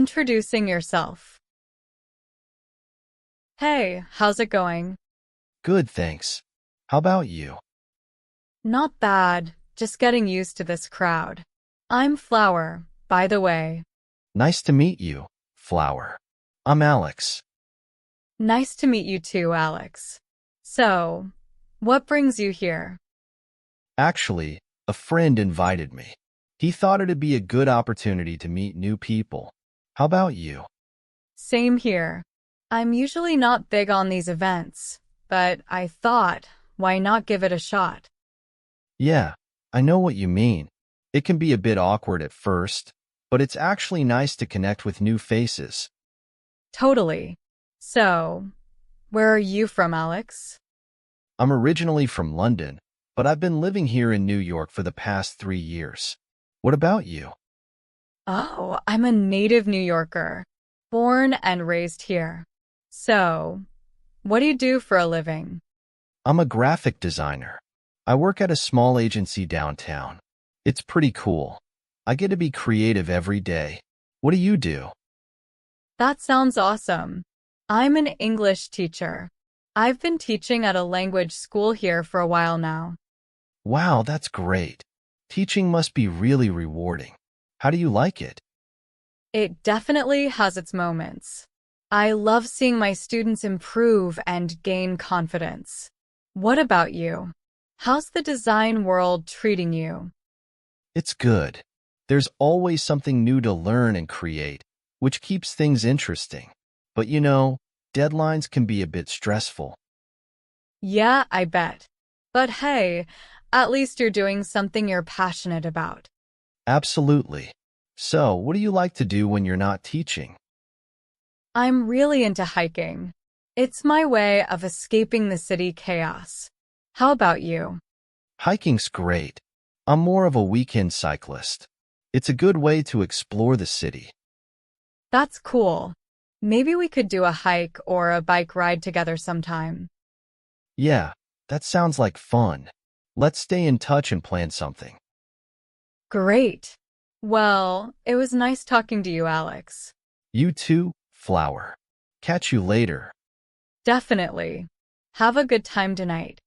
Introducing yourself. Hey, how's it going? Good, thanks. How about you? Not bad, just getting used to this crowd. I'm Flower, by the way. Nice to meet you, Flower. I'm Alex. Nice to meet you too, Alex. So, what brings you here? Actually, a friend invited me. He thought it'd be a good opportunity to meet new people. How about you? Same here. I'm usually not big on these events, but I thought, why not give it a shot? Yeah, I know what you mean. It can be a bit awkward at first, but it's actually nice to connect with new faces. Totally. So, where are you from, Alex? I'm originally from London, but I've been living here in New York for the past 3 years. What about you? Oh, I'm a native New Yorker, born and raised here. So, what do you do for a living? I'm a graphic designer. I work at a small agency downtown. It's pretty cool. I get to be creative every day. What do you do? That sounds awesome. I'm an English teacher. I've been teaching at a language school here for a while now. Wow, that's great. Teaching must be really rewarding. How do you like it? It definitely has its moments. I love seeing my students improve and gain confidence. What about you? How's the design world treating you? It's good. There's always something new to learn and create, which keeps things interesting. But deadlines can be a bit stressful. Yeah, I bet. But hey, at least you're doing something you're passionate about. Absolutely. So, what do you like to do when you're not teaching? I'm really into hiking. It's my way of escaping the city chaos. How about you? Hiking's great. I'm more of a weekend cyclist. It's a good way to explore the city. That's cool. Maybe we could do a hike or a bike ride together sometime. Yeah, that sounds like fun. Let's stay in touch and plan something. Great. Well, it was nice talking to you, Alex. You too, Flower. Catch you later. Definitely. Have a good time tonight.